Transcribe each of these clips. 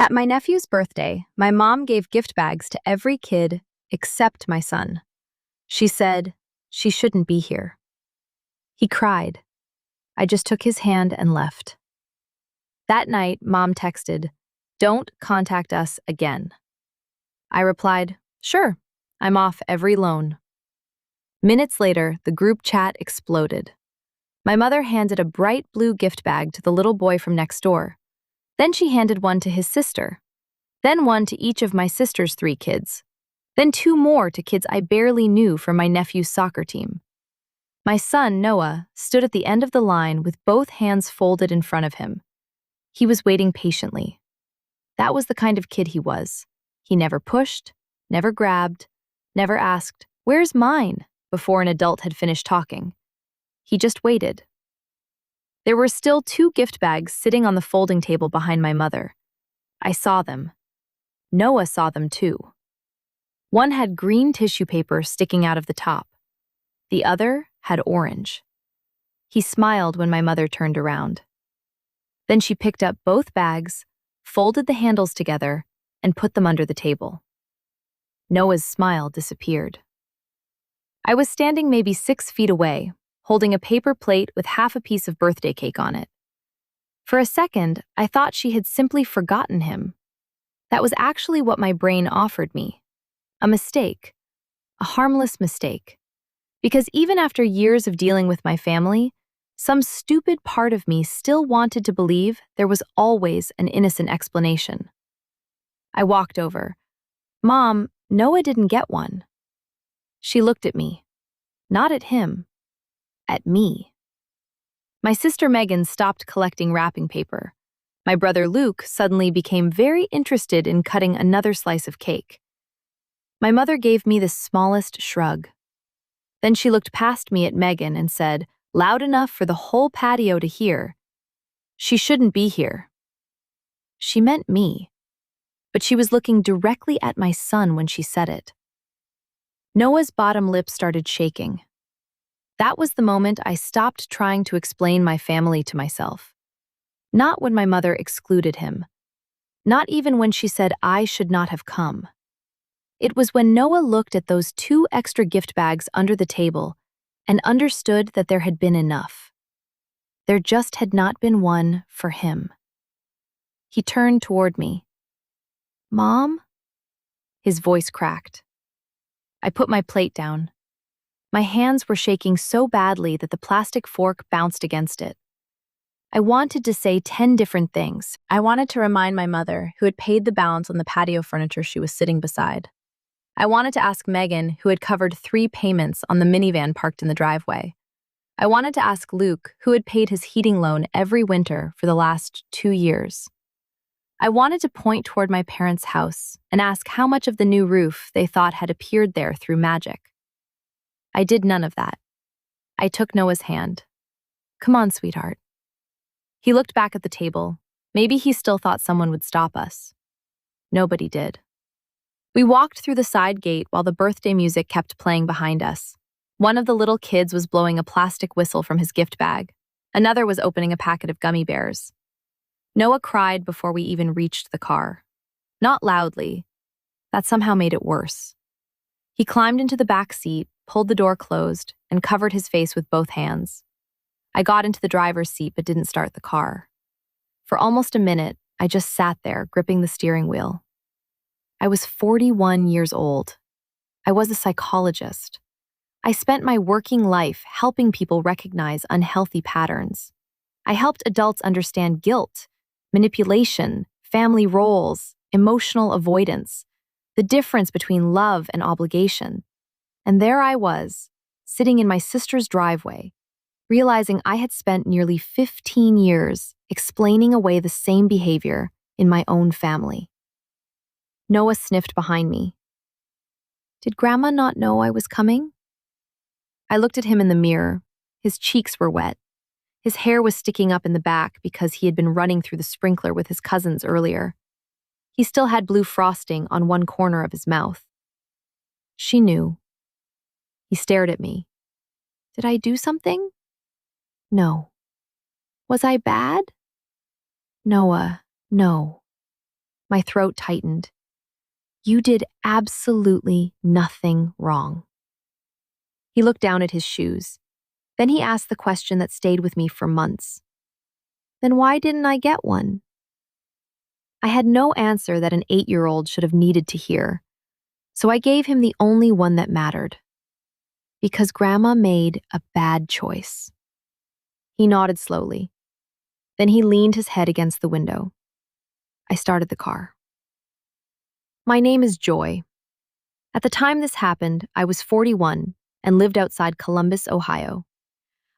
At my nephew's birthday, my mom gave gift bags to every kid except my son. She said she shouldn't be here. He cried. I just took his hand and left. That night, Mom texted, "Don't contact us again." I replied, "Sure, I'm off every loan." Minutes later, the group chat exploded. My mother handed a bright blue gift bag to the little boy from next door. Then she handed one to his sister. Then one to each of my sister's 3 kids. Then 2 more to kids I barely knew from my nephew's soccer team. My son, Noah, stood at the end of the line with both hands folded in front of him. He was waiting patiently. That was the kind of kid he was. He never pushed, never grabbed, never asked, "Where's mine?" before an adult had finished talking. He just waited. There were still 2 gift bags sitting on the folding table behind my mother. I saw them. Noah saw them too. One had green tissue paper sticking out of the top. The other had orange. He smiled when my mother turned around. Then she picked up both bags, folded the handles together, and put them under the table. Noah's smile disappeared. I was standing maybe 6 feet away, holding a paper plate with half a piece of birthday cake on it. For a second, I thought she had simply forgotten him. That was actually what my brain offered me. A mistake. A harmless mistake. Because even after years of dealing with my family, some stupid part of me still wanted to believe there was always an innocent explanation. I walked over. "Mom, Noah didn't get one." She looked at me. Not at him. At me. My sister Megan stopped collecting wrapping paper. My brother Luke suddenly became very interested in cutting another slice of cake. My mother gave me the smallest shrug. Then she looked past me at Megan and said, loud enough for the whole patio to hear, "She shouldn't be here." She meant me, but she was looking directly at my son when she said it. Noah's bottom lip started shaking. That was the moment I stopped trying to explain my family to myself. Not when my mother excluded him. Not even when she said I should not have come. It was when Noah looked at those 2 extra gift bags under the table and understood that there had been enough. There just had not been one for him. He turned toward me. "Mom?" His voice cracked. I put my plate down. My hands were shaking so badly that the plastic fork bounced against it. I wanted to say 10 different things. I wanted to remind my mother, who had paid the balance on the patio furniture she was sitting beside. I wanted to ask Megan, who had covered 3 payments on the minivan parked in the driveway. I wanted to ask Luke, who had paid his heating loan every winter for the last 2 years. I wanted to point toward my parents' house and ask how much of the new roof they thought had appeared there through magic. I did none of that. I took Noah's hand. "Come on, sweetheart." He looked back at the table. Maybe he still thought someone would stop us. Nobody did. We walked through the side gate while the birthday music kept playing behind us. One of the little kids was blowing a plastic whistle from his gift bag. Another was opening a packet of gummy bears. Noah cried before we even reached the car. Not loudly. That somehow made it worse. He climbed into the back seat, pulled the door closed, and covered his face with both hands. I got into the driver's seat but didn't start the car. For almost a minute, I just sat there, gripping the steering wheel. I was 41 years old. I was a psychologist. I spent my working life helping people recognize unhealthy patterns. I helped adults understand guilt, manipulation, family roles, emotional avoidance, the difference between love and obligation. And there I was, sitting in my sister's driveway, realizing I had spent nearly 15 years explaining away the same behavior in my own family. Noah sniffed behind me. Did Grandma not know I was coming? I looked at him in the mirror. His cheeks were wet. His hair was sticking up in the back because he had been running through the sprinkler with his cousins earlier. He still had blue frosting on one corner of his mouth. She knew. He stared at me. Did I do something? No. Was I bad? Noah, no. My throat tightened. You did absolutely nothing wrong. He looked down at his shoes. Then he asked the question that stayed with me for months. Then why didn't I get one? I had no answer that an 8-year-old should have needed to hear, so I gave him the only one that mattered. Because Grandma made a bad choice. He nodded slowly. Then he leaned his head against the window. I started the car. My name is Joy. At the time this happened, I was 41 and lived outside Columbus, Ohio.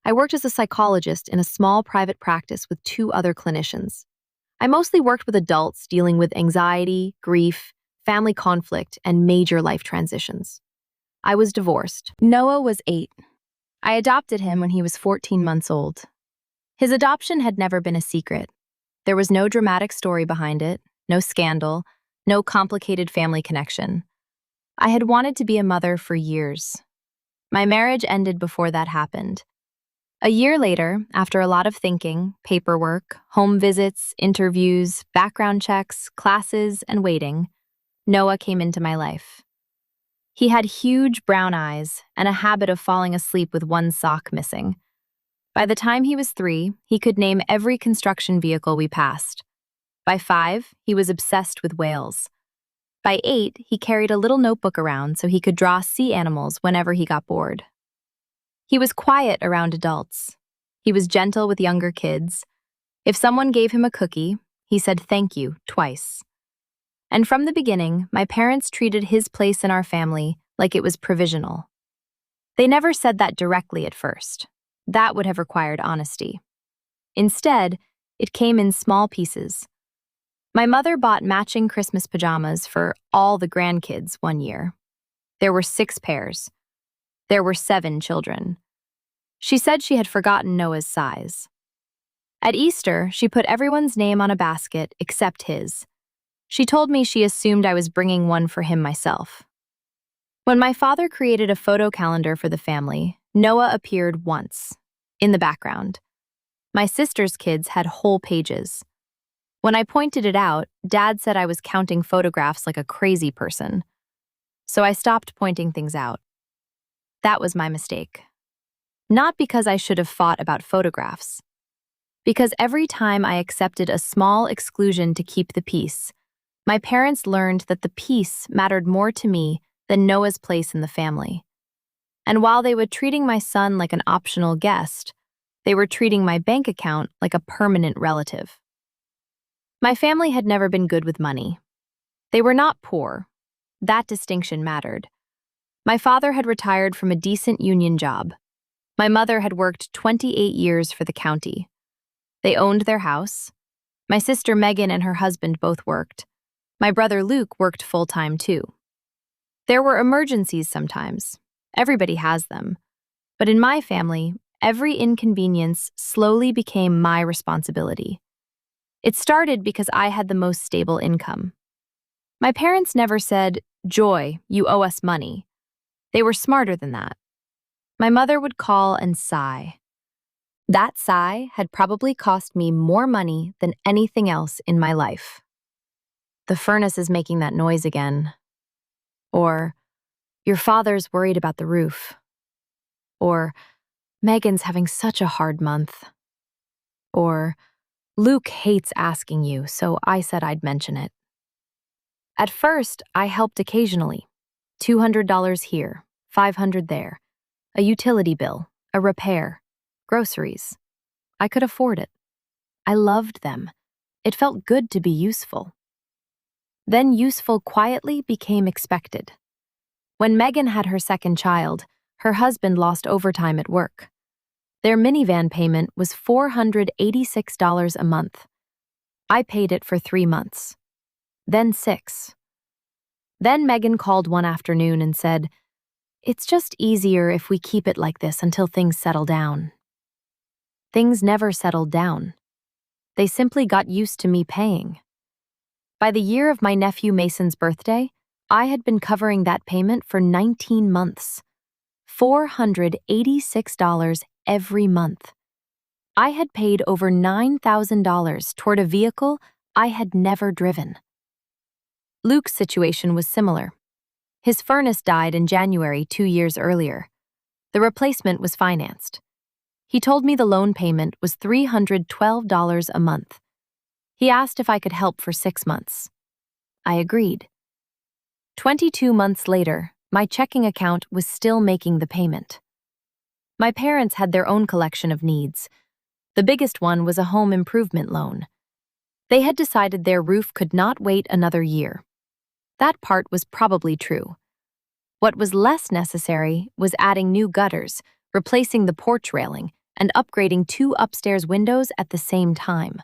I worked as a psychologist in a small private practice with 2 other clinicians. I mostly worked with adults dealing with anxiety, grief, family conflict, and major life transitions. I was divorced. Noah was 8. I adopted him when he was 14 months old. His adoption had never been a secret. There was no dramatic story behind it, no scandal, no complicated family connection. I had wanted to be a mother for years. My marriage ended before that happened. A year later, after a lot of thinking, paperwork, home visits, interviews, background checks, classes, and waiting, Noah came into my life. He had huge brown eyes and a habit of falling asleep with one sock missing. By the time he was 3, he could name every construction vehicle we passed. By 5, he was obsessed with whales. By 8, he carried a little notebook around so he could draw sea animals whenever he got bored. He was quiet around adults. He was gentle with younger kids. If someone gave him a cookie, he said thank you twice. And from the beginning, my parents treated his place in our family like it was provisional. They never said that directly at first. That would have required honesty. Instead, it came in small pieces. My mother bought matching Christmas pajamas for all the grandkids one year. There were 6 pairs. There were 7 children. She said she had forgotten Noah's size. At Easter, she put everyone's name on a basket except his. She told me she assumed I was bringing one for him myself. When my father created a photo calendar for the family, Noah appeared once, in the background. My sister's kids had whole pages. When I pointed it out, Dad said I was counting photographs like a crazy person. So I stopped pointing things out. That was my mistake. Not because I should have fought about photographs. Because every time I accepted a small exclusion to keep the peace, my parents learned that the peace mattered more to me than Noah's place in the family. And while they were treating my son like an optional guest, they were treating my bank account like a permanent relative. My family had never been good with money. They were not poor. That distinction mattered. My father had retired from a decent union job. My mother had worked 28 years for the county. They owned their house. My sister Megan and her husband both worked. My brother Luke worked full-time too. There were emergencies sometimes. Everybody has them. But in my family, every inconvenience slowly became my responsibility. It started because I had the most stable income. My parents never said, "Joy, you owe us money." They were smarter than that. My mother would call and sigh. That sigh had probably cost me more money than anything else in my life. The furnace is making that noise again. Or, your father's worried about the roof. Or, Megan's having such a hard month. Or, Luke hates asking you, so I said I'd mention it. At first, I helped occasionally. $200 here, $500 there, a utility bill, a repair, groceries. I could afford it. I loved them. It felt good to be useful. Then useful quietly became expected. When Megan had her second child, her husband lost overtime at work. Their minivan payment was $486 a month. I paid it for 3 months. Then 6. Then Megan called one afternoon and said, "It's just easier if we keep it like this until things settle down." Things never settled down. They simply got used to me paying. By the year of my nephew Mason's birthday, I had been covering that payment for 19 months. $486 every month. I had paid over $9,000 toward a vehicle I had never driven. Luke's situation was similar. His furnace died in January 2 years earlier. The replacement was financed. He told me the loan payment was $312 a month. He asked if I could help for 6 months. I agreed. 22 months later, my checking account was still making the payment. My parents had their own collection of needs. The biggest one was a home improvement loan. They had decided their roof could not wait another year. That part was probably true. What was less necessary was adding new gutters, replacing the porch railing, and upgrading 2 upstairs windows at the same time.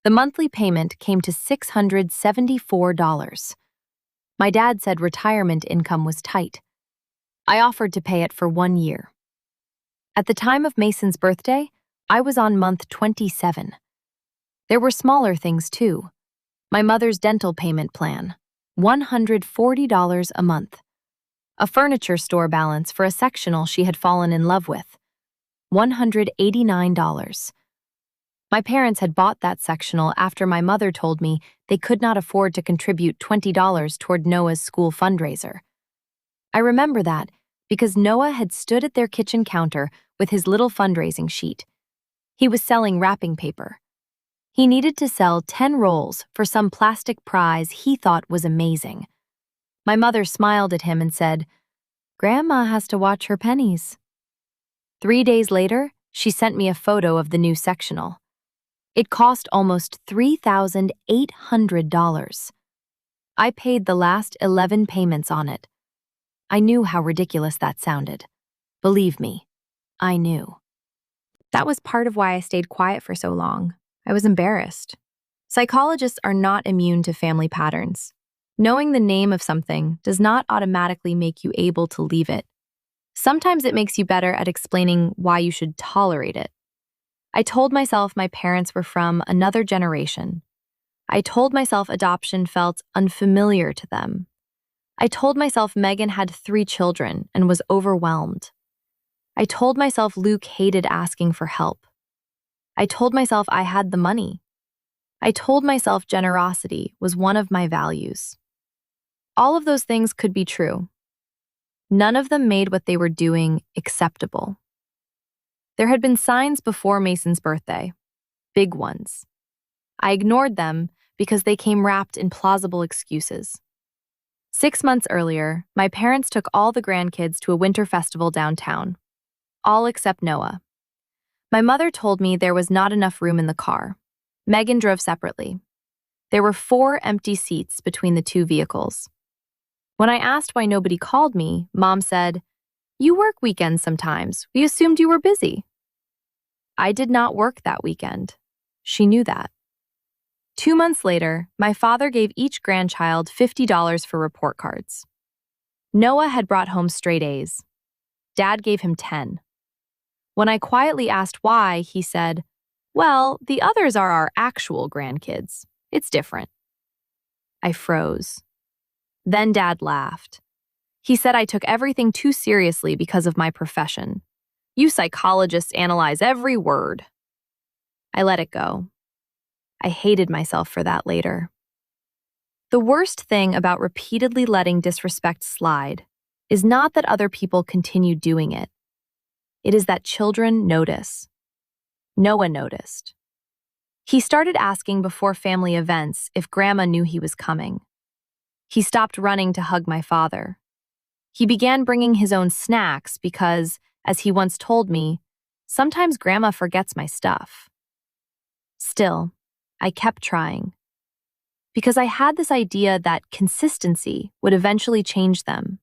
The monthly payment came to $674. My dad said retirement income was tight. I offered to pay it for 1 year. At the time of Mason's birthday, I was on month 27. There were smaller things too. My mother's dental payment plan, $140 a month. A furniture store balance for a sectional she had fallen in love with, $189. My parents had bought that sectional after my mother told me they could not afford to contribute $20 toward Noah's school fundraiser. I remember that because Noah had stood at their kitchen counter with his little fundraising sheet. He was selling wrapping paper. He needed to sell 10 rolls for some plastic prize he thought was amazing. My mother smiled at him and said, "Grandma has to watch her pennies." 3 days later, she sent me a photo of the new sectional. It cost almost $3,800. I paid the last 11 payments on it. I knew how ridiculous that sounded. Believe me, I knew. That was part of why I stayed quiet for so long. I was embarrassed. Psychologists are not immune to family patterns. Knowing the name of something does not automatically make you able to leave it. Sometimes it makes you better at explaining why you should tolerate it. I told myself my parents were from another generation. I told myself adoption felt unfamiliar to them. I told myself Megan had 3 children and was overwhelmed. I told myself Luke hated asking for help. I told myself I had the money. I told myself generosity was one of my values. All of those things could be true. None of them made what they were doing acceptable. There had been signs before Mason's birthday, big ones. I ignored them because they came wrapped in plausible excuses. 6 months earlier, my parents took all the grandkids to a winter festival downtown, all except Noah. My mother told me there was not enough room in the car. Megan drove separately. There were 4 empty seats between the 2 vehicles. When I asked why nobody called me, Mom said, "You work weekends sometimes. We assumed you were busy." I did not work that weekend. She knew that. 2 months later, my father gave each grandchild $50 for report cards. Noah had brought home straight A's. Dad gave him 10. When I quietly asked why, he said, "Well, the others are our actual grandkids. It's different." I froze. Then Dad laughed. He said I took everything too seriously because of my profession. "You psychologists analyze every word." I let it go. I hated myself for that later. The worst thing about repeatedly letting disrespect slide is not that other people continue doing it. It is that children notice. Noah noticed. He started asking before family events if Grandma knew he was coming. He stopped running to hug my father. He began bringing his own snacks because, as he once told me, sometimes Grandma forgets my stuff. Still, I kept trying. Because I had this idea that consistency would eventually change them.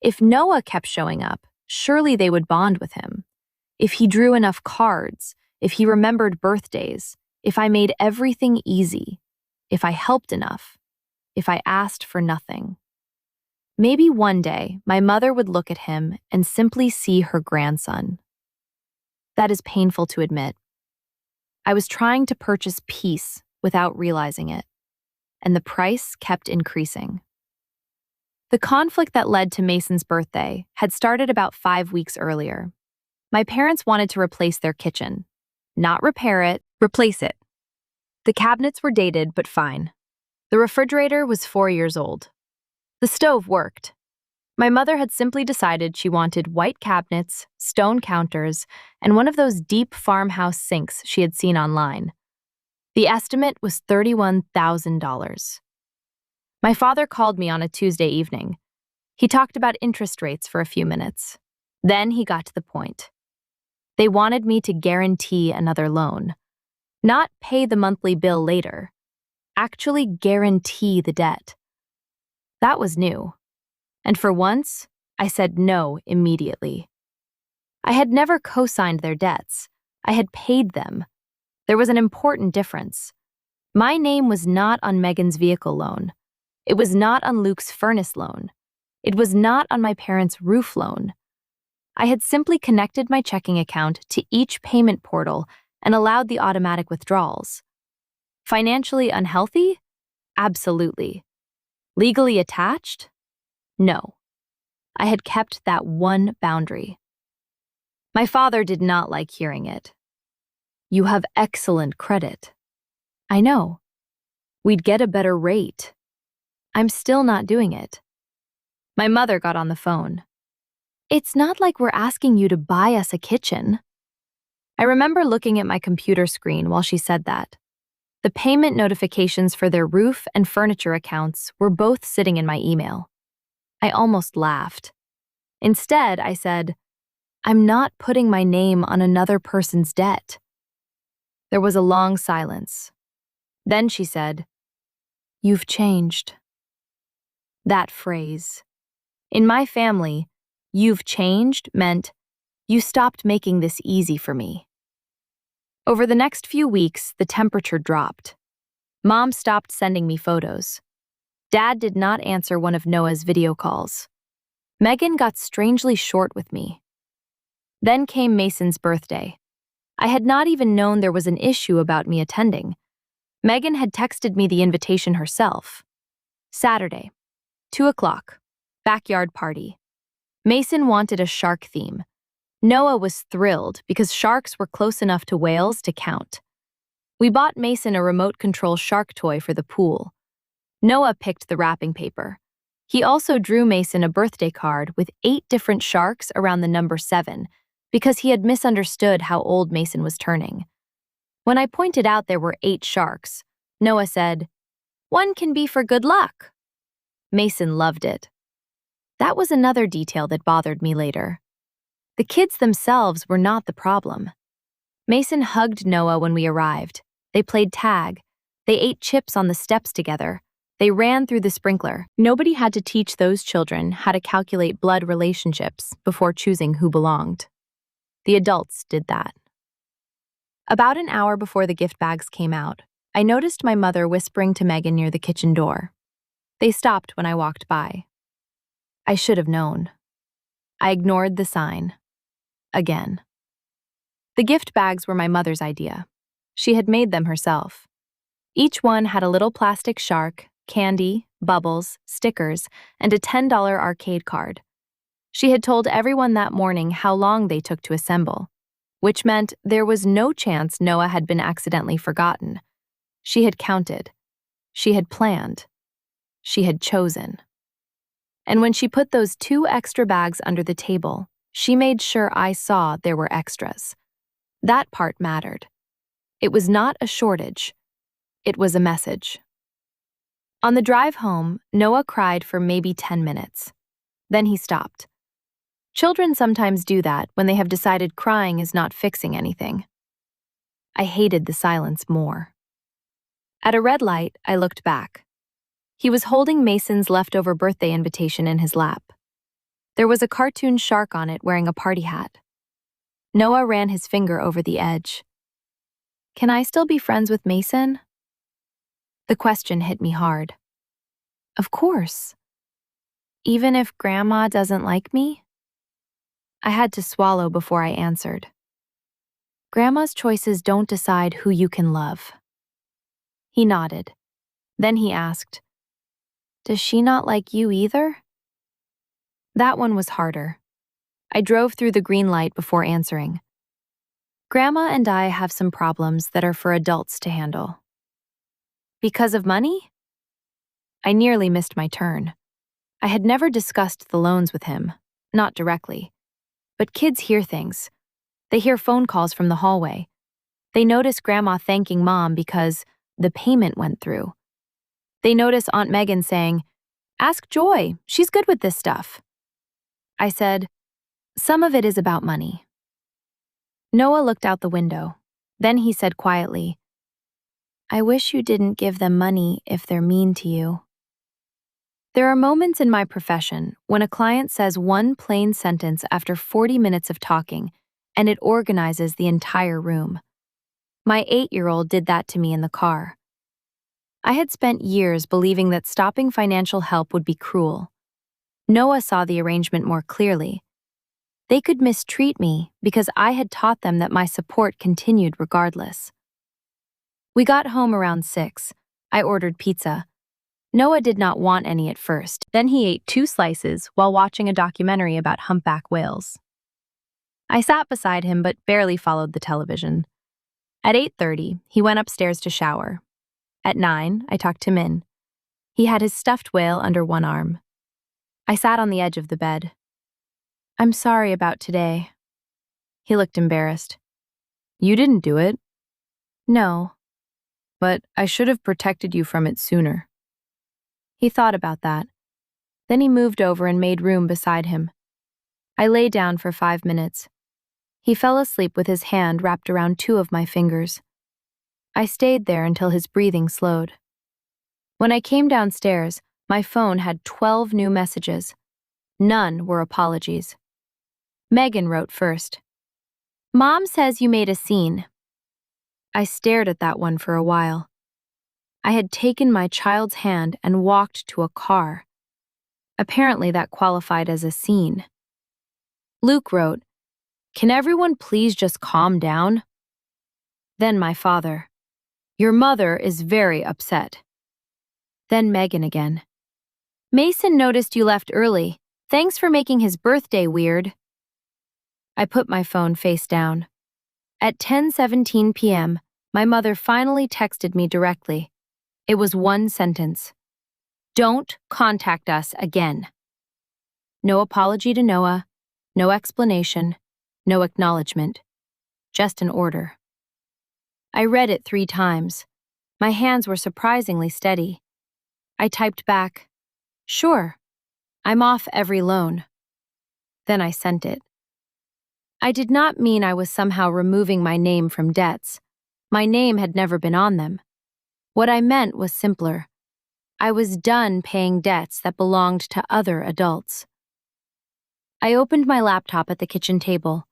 If Noah kept showing up, surely they would bond with him. If he drew enough cards, if he remembered birthdays, if I made everything easy, if I helped enough, if I asked for nothing. Maybe one day my mother would look at him and simply see her grandson. That is painful to admit. I was trying to purchase peace without realizing it, and the price kept increasing. The conflict that led to Mason's birthday had started about 5 weeks earlier. My parents wanted to replace their kitchen. Not repair it, replace it. The cabinets were dated, but fine. The refrigerator was 4 years old. The stove worked. My mother had simply decided she wanted white cabinets, stone counters, and one of those deep farmhouse sinks she had seen online. The estimate was $31,000. My father called me on a Tuesday evening. He talked about interest rates for a few minutes. Then he got to the point. They wanted me to guarantee another loan. Not pay the monthly bill later. Actually guarantee the debt. That was new. And for once, I said no immediately. I had never co-signed their debts. I had paid them. There was an important difference. My name was not on Megan's vehicle loan. It was not on Luke's furnace loan. It was not on my parents' roof loan. I had simply connected my checking account to each payment portal and allowed the automatic withdrawals. Financially unhealthy? Absolutely. Legally attached? No. I had kept that one boundary. My father did not like hearing it. You have excellent credit. I know. We'd get a better rate. I'm still not doing it. My mother got on the phone. It's not like we're asking you to buy us a kitchen. I remember looking at my computer screen while she said that. The payment notifications for their roof and furniture accounts were both sitting in my email. I almost laughed. Instead, I said, I'm not putting my name on another person's debt. There was a long silence. Then she said, You've changed. That phrase. In my family, you've changed meant you stopped making this easy for me. Over the next few weeks, the temperature dropped. Mom stopped sending me photos. Dad did not answer one of Noah's video calls. Megan got strangely short with me. Then came Mason's birthday. I had not even known there was an issue about me attending. Megan had texted me the invitation herself. Saturday, 2:00, backyard party. Mason wanted a shark theme. Noah was thrilled because sharks were close enough to whales to count. We bought Mason a remote control shark toy for the pool. Noah picked the wrapping paper. He also drew Mason a birthday card with 8 different sharks around the number 7 because he had misunderstood how old Mason was turning. When I pointed out there were 8 sharks, Noah said, "One can be for good luck." Mason loved it. That was another detail that bothered me later. The kids themselves were not the problem. Mason hugged Noah when we arrived. They played tag. They ate chips on the steps together. They ran through the sprinkler. Nobody had to teach those children how to calculate blood relationships before choosing who belonged. The adults did that. About an hour before the gift bags came out, I noticed my mother whispering to Megan near the kitchen door. They stopped when I walked by. I should have known. I ignored the sign. Again. The gift bags were my mother's idea. She had made them herself. Each one had a little plastic shark, candy, bubbles, stickers, and a $10 arcade card. She had told everyone that morning how long they took to assemble, which meant there was no chance Noah had been accidentally forgotten. She had counted. She had planned. She had chosen. And when she put those 2 extra bags under the table, she made sure I saw there were extras. That part mattered. It was not a shortage. It was a message. On the drive home, Noah cried for maybe 10 minutes. Then he stopped. Children sometimes do that when they have decided crying is not fixing anything. I hated the silence more. At a red light, I looked back. He was holding Mason's leftover birthday invitation in his lap. There was a cartoon shark on it wearing a party hat. Noah ran his finger over the edge. Can I still be friends with Mason? The question hit me hard. Of course. Even if Grandma doesn't like me? I had to swallow before I answered. Grandma's choices don't decide who you can love. He nodded. Then he asked, Does she not like you either? That one was harder. I drove through the green light before answering. Grandma and I have some problems that are for adults to handle. Because of money? I nearly missed my turn. I had never discussed the loans with him, not directly. But kids hear things. They hear phone calls from the hallway. They notice Grandma thanking Mom because the payment went through. They notice Aunt Megan saying, "Ask Joy, she's good with this stuff." I said, "Some of it is about money." Noah looked out the window. Then he said quietly, "I wish you didn't give them money if they're mean to you." There are moments in my profession when a client says one plain sentence after 40 minutes of talking, and it organizes the entire room. My 8-year-old did that to me in the car. I had spent years believing that stopping financial help would be cruel. Noah saw the arrangement more clearly. They could mistreat me because I had taught them that my support continued regardless. We got home around 6. I ordered pizza. Noah did not want any at first. Then he ate 2 slices while watching a documentary about humpback whales. I sat beside him but barely followed the television. At 8:30, he went upstairs to shower. At 9, I tucked him in. He had his stuffed whale under one arm. I sat on the edge of the bed. "I'm sorry about today." He looked embarrassed. "You didn't do it." "No." "But I should have protected you from it sooner." He thought about that. Then he moved over and made room beside him. I lay down for 5 minutes. He fell asleep with his hand wrapped around 2 of my fingers. I stayed there until his breathing slowed. When I came downstairs, my phone had 12 new messages. None were apologies. Megan wrote first. "Mom says you made a scene." I stared at that one for a while. I had taken my child's hand and walked to a car. Apparently that qualified as a scene. Luke wrote, "Can everyone please just calm down?" Then my father, "Your mother is very upset." Then Megan again. "Mason noticed you left early. Thanks for making his birthday weird." I put my phone face down. At 10:17 p.m., my mother finally texted me directly. It was one sentence. "Don't contact us again." No apology to Noah, no explanation, no acknowledgement. Just an order. I read it 3 times. My hands were surprisingly steady. I typed back, "Sure, I'm off every loan." Then I sent it. I did not mean I was somehow removing my name from debts. My name had never been on them. What I meant was simpler. I was done paying debts that belonged to other adults. I opened my laptop at the kitchen table.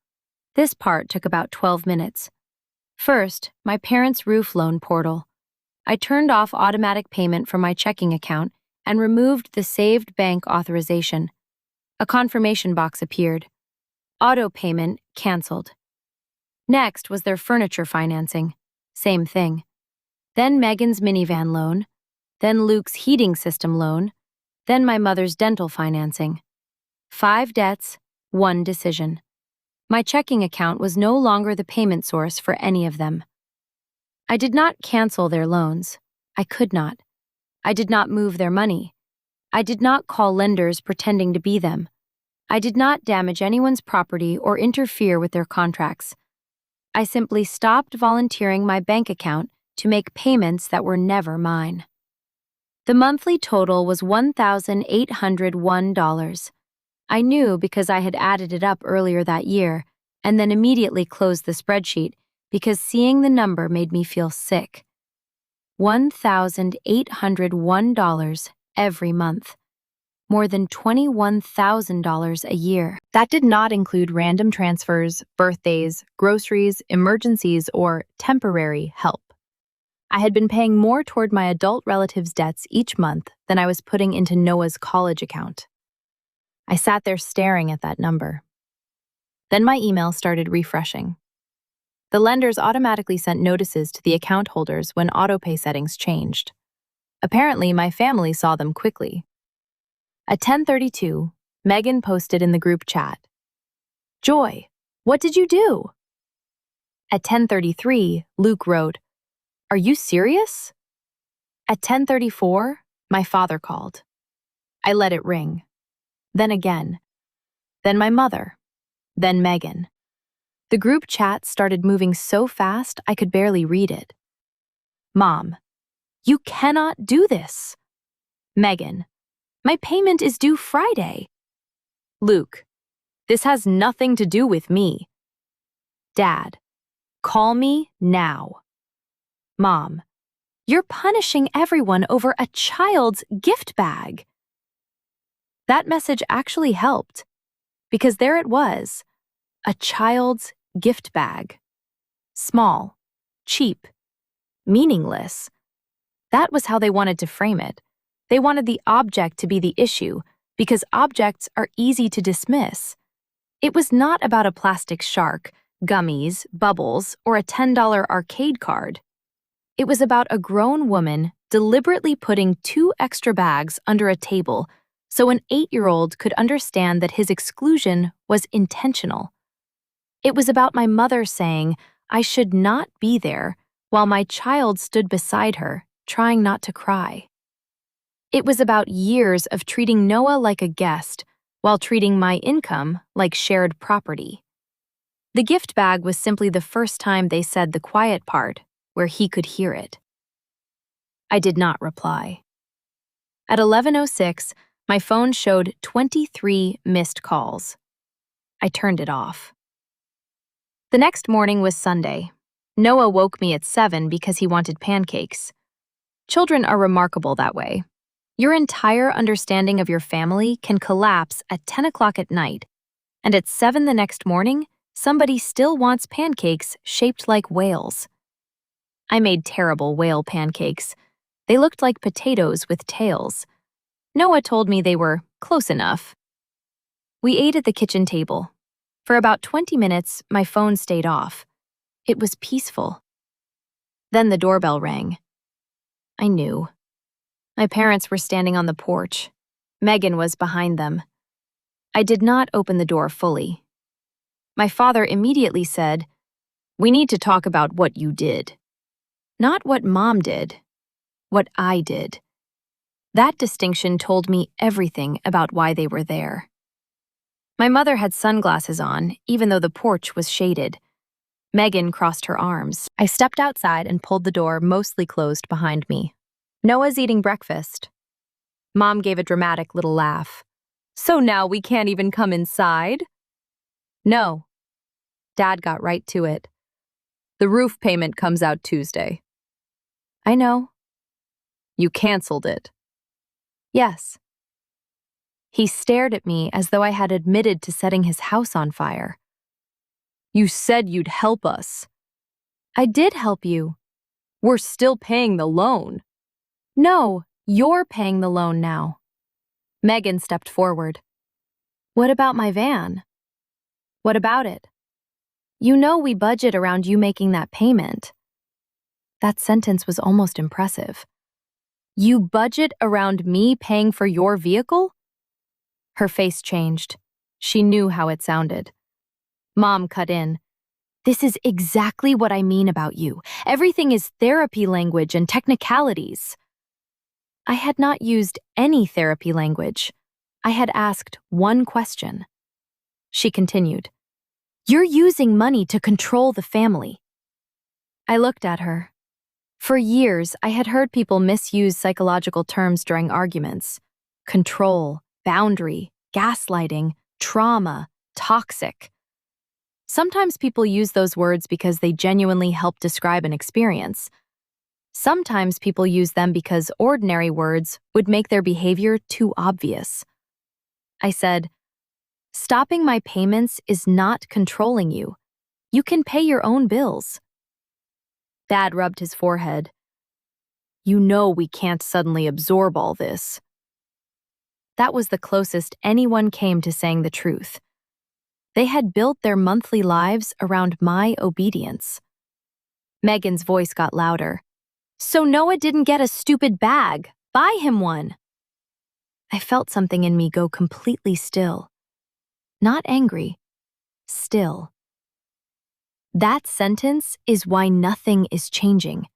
This part took about 12 minutes. First, my parents' roof loan portal. I turned off automatic payment from my checking account and removed the saved bank authorization. A confirmation box appeared. Auto payment canceled. Next was their furniture financing. Same thing. Then Megan's minivan loan. Then Luke's heating system loan. Then my mother's dental financing. 5 debts, 1 decision. My checking account was no longer the payment source for any of them. I did not cancel their loans. I could not. I did not move their money. I did not call lenders pretending to be them. I did not damage anyone's property or interfere with their contracts. I simply stopped volunteering my bank account to make payments that were never mine. The monthly total was $1,801. I knew because I had added it up earlier that year and then immediately closed the spreadsheet because seeing the number made me feel sick. $1,801 every month. More than $21,000 a year. That did not include random transfers, birthdays, groceries, emergencies, or temporary help. I had been paying more toward my adult relatives' debts each month than I was putting into Noah's college account. I sat there staring at that number. Then my email started refreshing. The lenders automatically sent notices to the account holders when autopay settings changed. Apparently, my family saw them quickly. At 10:32, Megan posted in the group chat, "Joy, what did you do?" At 10:33, Luke wrote, "Are you serious?" At 10:34, My father called. I let it ring. Then again. Then my mother. Then Megan. The group chat started moving so fast I could barely read it. Mom, you cannot do this. Megan, my payment is due Friday. Luke, this has nothing to do with me. Dad, call me now. Mom, you're punishing everyone over a child's gift bag. That message actually helped, because there it was, a child's gift bag. Small, cheap, meaningless. That was how they wanted to frame it. They wanted the object to be the issue, because objects are easy to dismiss. It was not about a plastic shark, gummies, bubbles, or a $10 arcade card. It was about a grown woman deliberately putting 2 extra bags under a table so an 8-year-old could understand that his exclusion was intentional. It was about my mother saying I should not be there while my child stood beside her, trying not to cry. It was about years of treating Noah like a guest while treating my income like shared property. The gift bag was simply the first time they said the quiet part where he could hear it. I did not reply. At 11:06, my phone showed 23 missed calls. I turned it off. The next morning was Sunday. Noah woke me at 7 because he wanted pancakes. Children are remarkable that way. Your entire understanding of your family can collapse at 10 o'clock at night, and at 7 the next morning, somebody still wants pancakes shaped like whales. I made terrible whale pancakes. They looked like potatoes with tails. Noah told me they were close enough. We ate at the kitchen table. For about 20 minutes, my phone stayed off. It was peaceful. Then the doorbell rang. I knew. My parents were standing on the porch. Megan was behind them. I did not open the door fully. My father immediately said, "We need to talk about what you did." Not what Mom did, what I did. That distinction told me everything about why they were there. My mother had sunglasses on, even though the porch was shaded. Megan crossed her arms. I stepped outside and pulled the door mostly closed behind me. Noah's eating breakfast. Mom gave a dramatic little laugh. "So now we can't even come inside?" No. Dad got right to it. "The roof payment comes out Tuesday." I know. "You canceled it." Yes. He stared at me as though I had admitted to setting his house on fire. "You said you'd help us." I did help you. "We're still paying the loan." No, you're paying the loan now. Megan stepped forward. "What about my van?" "What about it?" "You know we budget around you making that payment." That sentence was almost impressive. "You budget around me paying for your vehicle?" Her face changed. She knew how it sounded. Mom cut in. "This is exactly what I mean about you. Everything is therapy language and technicalities." I had not used any therapy language. I had asked one question. She continued, "You're using money to control the family." I looked at her. For years, I had heard people misuse psychological terms during arguments. Control, boundary, gaslighting, trauma, toxic. Sometimes people use those words because they genuinely help describe an experience. Sometimes people use them because ordinary words would make their behavior too obvious. I said, "Stopping my payments is not controlling you. You can pay your own bills." Dad rubbed his forehead. "You know we can't suddenly absorb all this." That was the closest anyone came to saying the truth. They had built their monthly lives around my obedience. Megan's voice got louder. "So Noah didn't get a stupid bag. Buy him one." I felt something in me go completely still. Not angry, still. That sentence is why nothing is changing.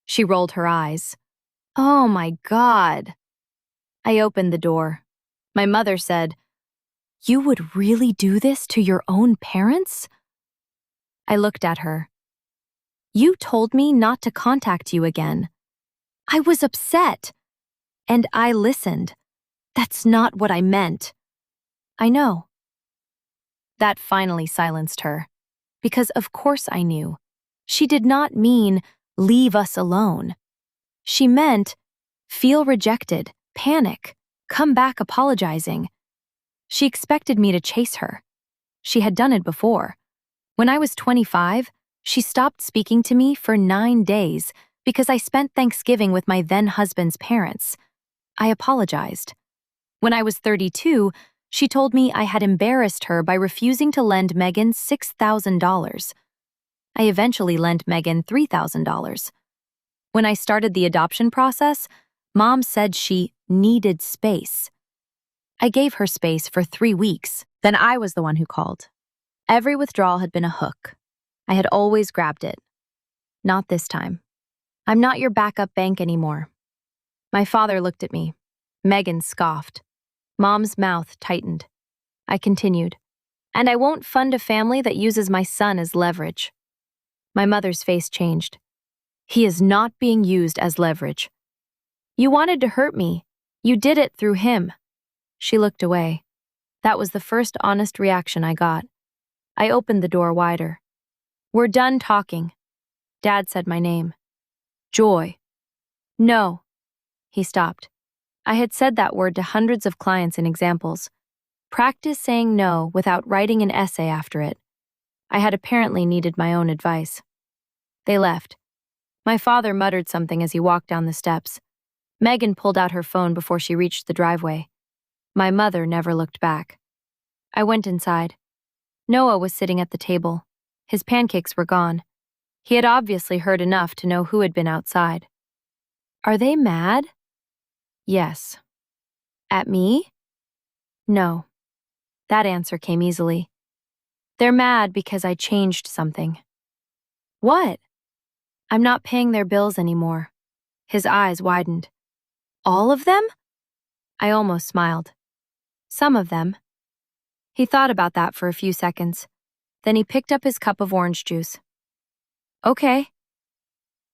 She rolled her eyes. "Oh my God." I opened the door. My mother said, "You would really do this to your own parents?" I looked at her. "You told me not to contact you again." I was upset. And I listened. "That's not what I meant." "I know." That finally silenced her. Because of course I knew. She did not mean, "Leave us alone." She meant, "Feel rejected, panic, come back apologizing." She expected me to chase her. She had done it before. When I was 25, she stopped speaking to me for 9 days because I spent Thanksgiving with my then-husband's parents. I apologized. When I was 32, she told me I had embarrassed her by refusing to lend Megan $6,000. I eventually lent Megan $3,000. When I started the adoption process, Mom said she needed space. I gave her space for 3 weeks. Then I was the one who called. Every withdrawal had been a hook. I had always grabbed it. Not this time. "I'm not your backup bank anymore." My father looked at me. Megan scoffed. Mom's mouth tightened. I continued. "And I won't fund a family that uses my son as leverage." My mother's face changed. "He is not being used as leverage." "You wanted to hurt me. You did it through him." She looked away. That was the first honest reaction I got. I opened the door wider. "We're done talking." Dad said my name. "Joy." "No." He stopped. I had said that word to hundreds of clients in examples. Practice saying no without writing an essay after it. I had apparently needed my own advice. They left. My father muttered something as he walked down the steps. Megan pulled out her phone before she reached the driveway. My mother never looked back. I went inside. Noah was sitting at the table. His pancakes were gone. He had obviously heard enough to know who had been outside. "Are they mad?" "Yes." "At me?" "No." That answer came easily. "They're mad because I changed something." "What?" "I'm not paying their bills anymore." His eyes widened. "All of them?" I almost smiled. "Some of them." He thought about that for a few seconds. Then he picked up his cup of orange juice. "Okay."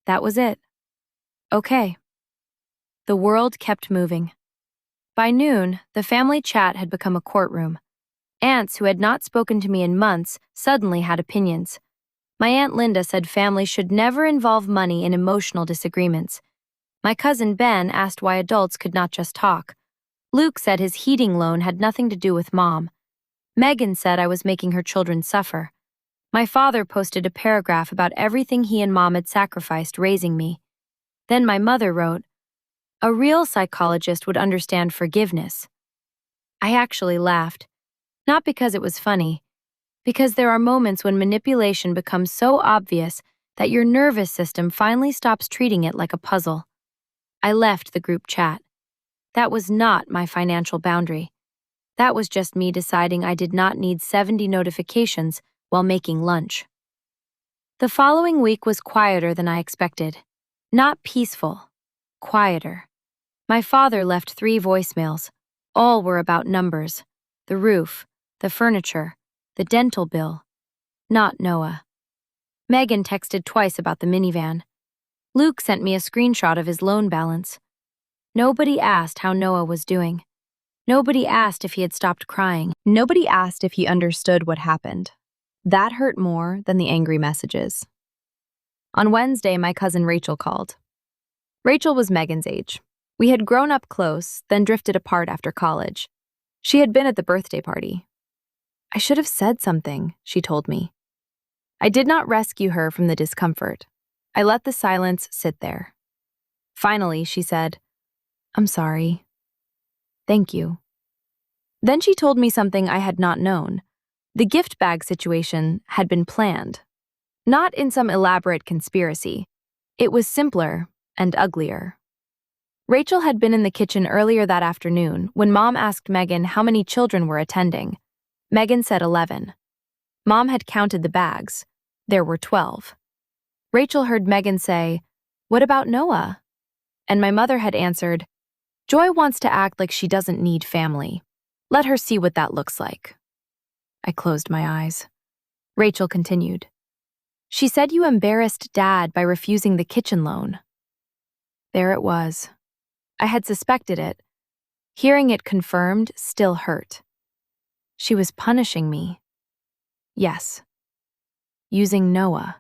That was it. Okay. The world kept moving. By noon, the family chat had become a courtroom. Aunts who had not spoken to me in months suddenly had opinions. My Aunt Linda said families should never involve money in emotional disagreements. My cousin Ben asked why adults could not just talk. Luke said his heating loan had nothing to do with Mom. Megan said I was making her children suffer. My father posted a paragraph about everything he and Mom had sacrificed raising me. Then my mother wrote, "A real psychologist would understand forgiveness." I actually laughed. Not because it was funny, because there are moments when manipulation becomes so obvious that your nervous system finally stops treating it like a puzzle. I left the group chat. That was not my financial boundary. That was just me deciding I did not need 70 notifications while making lunch. The following week was quieter than I expected. Not peaceful, quieter. My father left 3 voicemails. All were about numbers: the roof, the furniture, the dental bill. Not Noah. Megan texted twice about the minivan. Luke sent me a screenshot of his loan balance. Nobody asked how Noah was doing. Nobody asked if he had stopped crying. Nobody asked if he understood what happened. That hurt more than the angry messages. On Wednesday, my cousin Rachel called. Rachel was Megan's age. We had grown up close, then drifted apart after college. She had been at the birthday party. "I should have said something," she told me. I did not rescue her from the discomfort. I let the silence sit there. Finally, she said, "I'm sorry." "Thank you." Then she told me something I had not known. The gift bag situation had been planned. Not in some elaborate conspiracy. It was simpler and uglier. Rachel had been in the kitchen earlier that afternoon when Mom asked Megan how many children were attending. Megan said 11. Mom had counted the bags. There were 12. Rachel heard Megan say, "What about Noah?" And my mother had answered, Joy wants to act like she doesn't need family. Let her see what that looks like. I closed my eyes. Rachel continued. She said you embarrassed Dad by refusing the kitchen loan. There it was. I had suspected it. Hearing it confirmed still hurt. She was punishing me. Yes. Using Noah.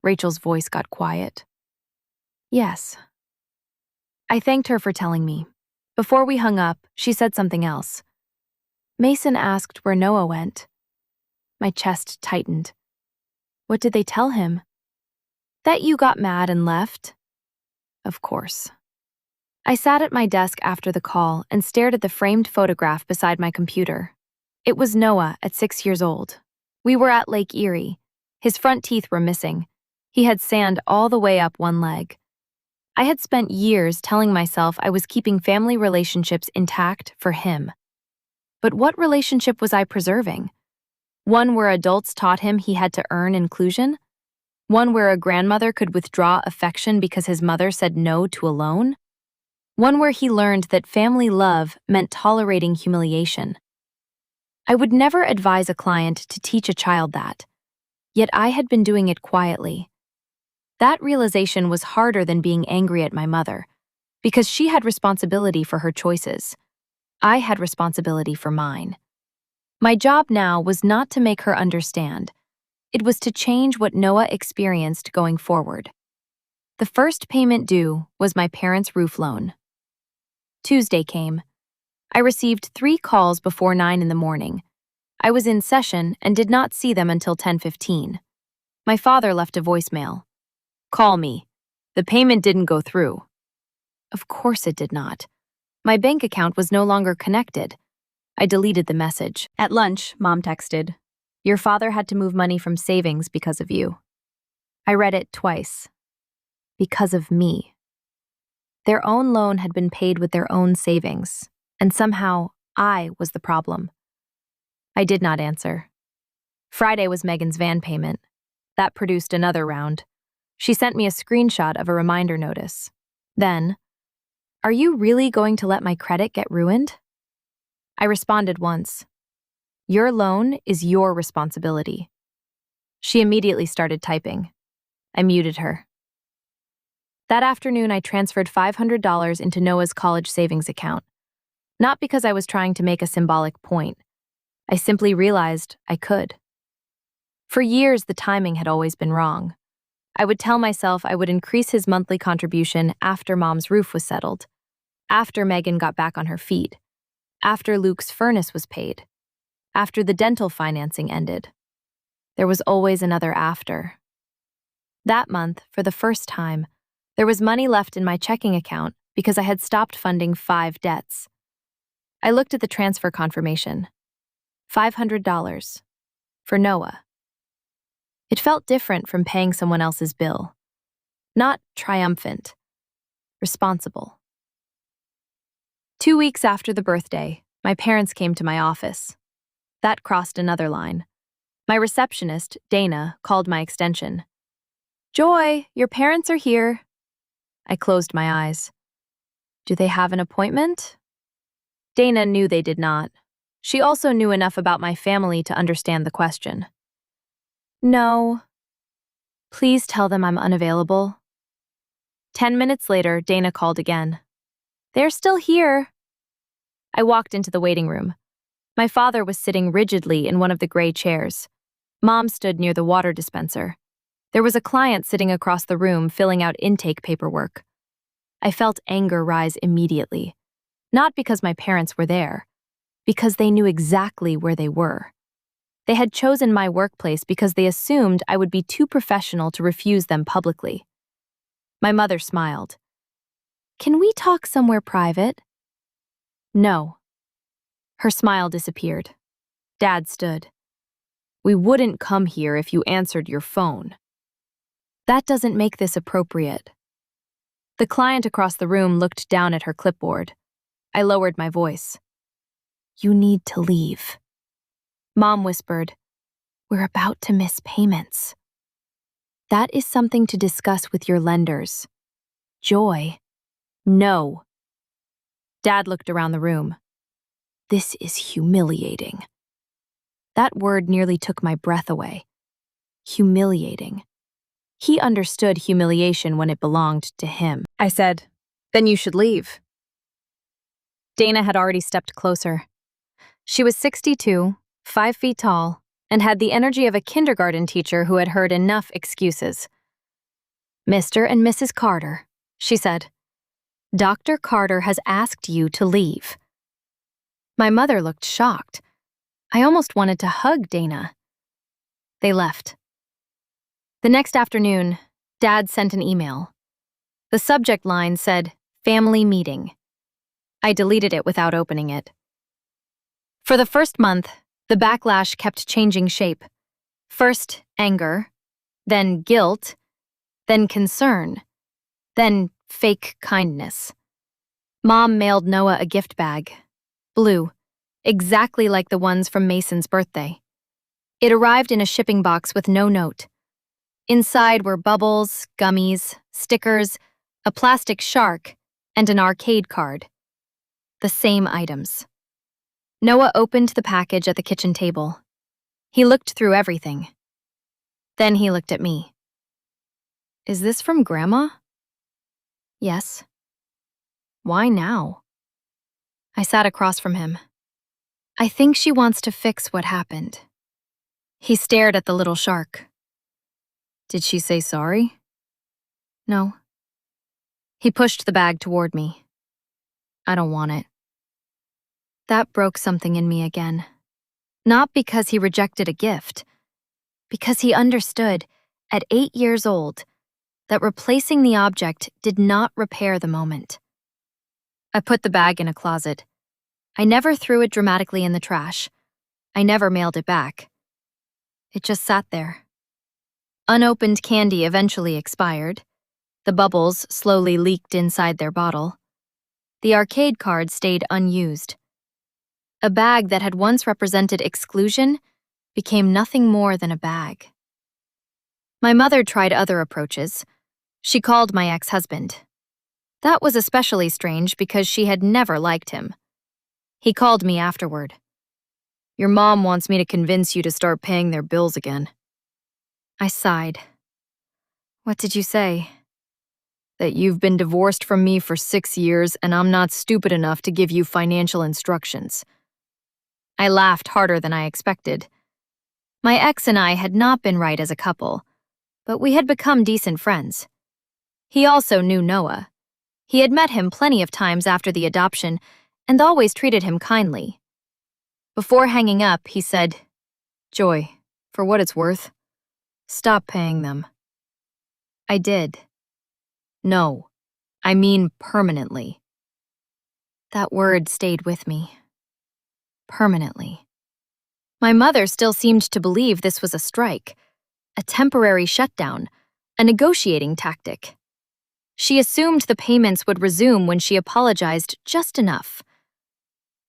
Rachel's voice got quiet. Yes. I thanked her for telling me. Before we hung up, she said something else. Mason asked where Noah went. My chest tightened. What did they tell him? That you got mad and left? Of course. I sat at my desk after the call and stared at the framed photograph beside my computer. It was Noah at 6 years old. We were at Lake Erie. His front teeth were missing. He had sand all the way up one leg. I had spent years telling myself I was keeping family relationships intact for him. But what relationship was I preserving? One where adults taught him he had to earn inclusion? One where a grandmother could withdraw affection because his mother said no to a loan? One where he learned that family love meant tolerating humiliation. I would never advise a client to teach a child that, yet I had been doing it quietly. That realization was harder than being angry at my mother, because she had responsibility for her choices. I had responsibility for mine. My job now was not to make her understand. It was to change what Noah experienced going forward. The first payment due was my parents' roof loan. Tuesday came. I received 3 calls before 9 in the morning. I was in session and did not see them until 10:15. My father left a voicemail. Call me. The payment didn't go through. Of course it did not. My bank account was no longer connected. I deleted the message. At lunch, Mom texted, Your father had to move money from savings because of you. I read it twice. Because of me. Their own loan had been paid with their own savings, and somehow I was the problem. I did not answer. Friday was Megan's van payment. That produced another round. She sent me a screenshot of a reminder notice. Then, Are you really going to let my credit get ruined? I responded once. Your loan is your responsibility. She immediately started typing. I muted her. That afternoon, I transferred $500 into Noah's college savings account. Not because I was trying to make a symbolic point. I simply realized I could. For years, the timing had always been wrong. I would tell myself I would increase his monthly contribution after Mom's roof was settled, after Megan got back on her feet, after Luke's furnace was paid, after the dental financing ended. There was always another after. That month, for the first time, there was money left in my checking account because I had stopped funding 5 debts. I looked at the transfer confirmation. $500. For Noah. It felt different from paying someone else's bill. Not triumphant. Responsible. 2 weeks after the birthday, my parents came to my office. That crossed another line. My receptionist, Dana, called my extension. Joy, your parents are here. I closed my eyes. Do they have an appointment? Dana knew they did not. She also knew enough about my family to understand the question. No. Please tell them I'm unavailable. 10 minutes later, Dana called again. They're still here. I walked into the waiting room. My father was sitting rigidly in one of the gray chairs. Mom stood near the water dispenser. There was a client sitting across the room filling out intake paperwork. I felt anger rise immediately. Not because my parents were there, because they knew exactly where they were. They had chosen my workplace because they assumed I would be too professional to refuse them publicly. My mother smiled. Can we talk somewhere private? No. Her smile disappeared. Dad stood. We wouldn't come here if you answered your phone. That doesn't make this appropriate. The client across the room looked down at her clipboard. I lowered my voice. You need to leave. Mom whispered, We're about to miss payments. That is something to discuss with your lenders. Joy. No. Dad looked around the room. This is humiliating. That word nearly took my breath away. Humiliating. He understood humiliation when it belonged to him. I said, "Then you should leave." Dana had already stepped closer. She was 62, 5 feet tall, and had the energy of a kindergarten teacher who had heard enough excuses. "Mr. and Mrs. Carter," she said, "Dr. Carter has asked you to leave." My mother looked shocked. I almost wanted to hug Dana. They left. The next afternoon, Dad sent an email. The subject line said, "Family Meeting." I deleted it without opening it. For the first month, the backlash kept changing shape. First, anger, then guilt, then concern, then fake kindness. Mom mailed Noah a gift bag, blue, exactly like the ones from Mason's birthday. It arrived in a shipping box with no note. Inside were bubbles, gummies, stickers, a plastic shark, and an arcade card. The same items. Noah opened the package at the kitchen table. He looked through everything. Then he looked at me. "Is this from Grandma?" "Yes." "Why now?" I sat across from him. "I think she wants to fix what happened." He stared at the little shark. "Did she say sorry?" "No." He pushed the bag toward me. "I don't want it." That broke something in me again. Not because he rejected a gift, because he understood, at 8 years old, that replacing the object did not repair the moment. I put the bag in a closet. I never threw it dramatically in the trash. I never mailed it back. It just sat there. Unopened candy eventually expired. The bubbles slowly leaked inside their bottle. The arcade card stayed unused. A bag that had once represented exclusion became nothing more than a bag. My mother tried other approaches. She called my ex-husband. That was especially strange because she had never liked him. He called me afterward. "Your mom wants me to convince you to start paying their bills again." I sighed. "What did you say?" "That you've been divorced from me for 6 years and I'm not stupid enough to give you financial instructions." I laughed harder than I expected. My ex and I had not been right as a couple, but we had become decent friends. He also knew Noah. He had met him plenty of times after the adoption and always treated him kindly. Before hanging up, he said, "Joy, for what it's worth, stop paying them." I did. No, I mean permanently. That word stayed with me. Permanently. My mother still seemed to believe this was a strike, a temporary shutdown, a negotiating tactic. She assumed the payments would resume when she apologized just enough.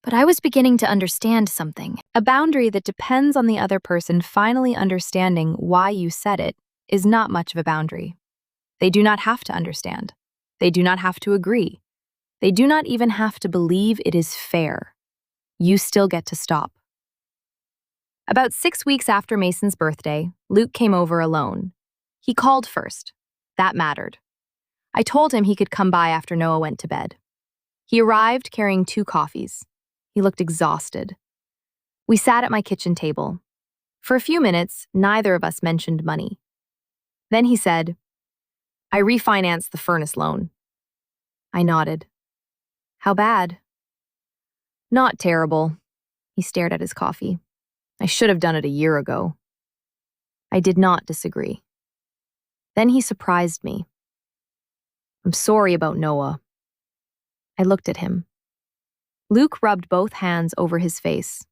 But I was beginning to understand something. A boundary that depends on the other person finally understanding why you set it is not much of a boundary. They do not have to understand. They do not have to agree. They do not even have to believe it is fair. You still get to stop. About 6 weeks after Mason's birthday, Luke came over alone. He called first. That mattered. I told him he could come by after Noah went to bed. He arrived carrying 2 coffees. He looked exhausted. We sat at my kitchen table. For a few minutes, neither of us mentioned money. Then he said, "I refinanced the furnace loan." I nodded. "How bad?" "Not terrible." He stared at his coffee. "I should have done it a year ago." I did not disagree. Then he surprised me. "I'm sorry about Noah." I looked at him. Luke rubbed both hands over his face.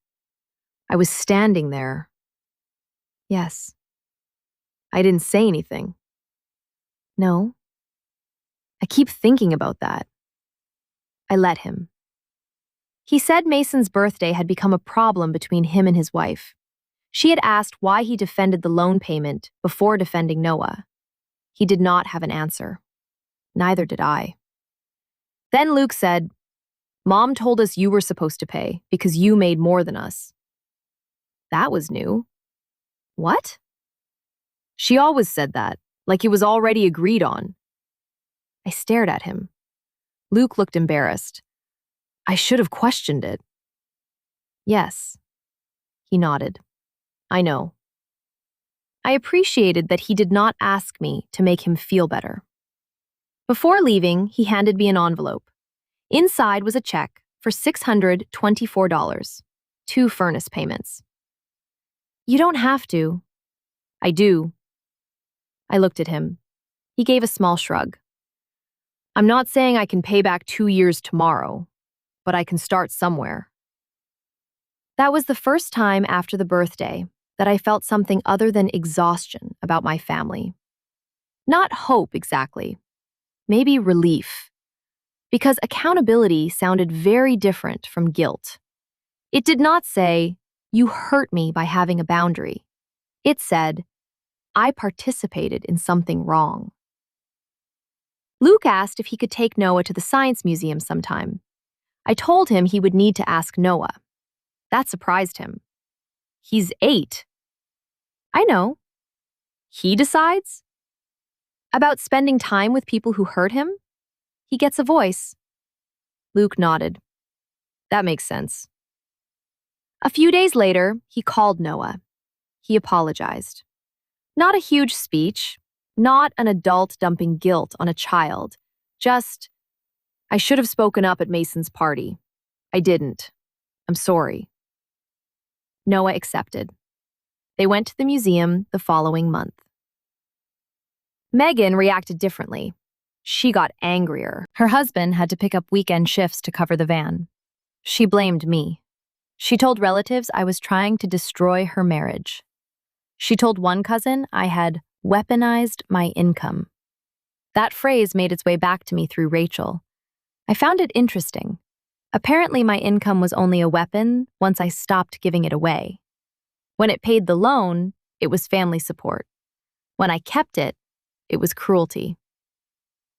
"I was standing there." "Yes." "I didn't say anything." "No." "I keep thinking about that." I let him. He said Mason's birthday had become a problem between him and his wife. She had asked why he defended the loan payment before defending Noah. He did not have an answer. Neither did I. Then Luke said, Mom told us you were supposed to pay because you made more than us. That was new. What? She always said that, like it was already agreed on. I stared at him. Luke looked embarrassed. I should have questioned it. Yes. He nodded. I know. I appreciated that he did not ask me to make him feel better. Before leaving, he handed me an envelope. Inside was a check for $624, 2 furnace payments. You don't have to. I do. I looked at him. He gave a small shrug. I'm not saying I can pay back 2 years tomorrow, but I can start somewhere. That was the first time after the birthday that I felt something other than exhaustion about my family. Not hope exactly, maybe relief, because accountability sounded very different from guilt. It did not say, you hurt me by having a boundary. It said, I participated in something wrong. Luke asked if he could take Noah to the science museum sometime. I told him he would need to ask Noah. That surprised him. He's 8. I know. He decides? About spending time with people who hurt him? He gets a voice. Luke nodded. That makes sense. A few days later, he called Noah. He apologized. Not a huge speech, not an adult dumping guilt on a child. Just, I should have spoken up at Mason's party. I didn't. I'm sorry. Noah accepted. They went to the museum the following month. Megan reacted differently. She got angrier. Her husband had to pick up weekend shifts to cover the van. She blamed me. She told relatives I was trying to destroy her marriage. She told one cousin I had weaponized my income. That phrase made its way back to me through Rachel. I found it interesting. Apparently, my income was only a weapon once I stopped giving it away. When it paid the loan, it was family support. When I kept it, it was cruelty.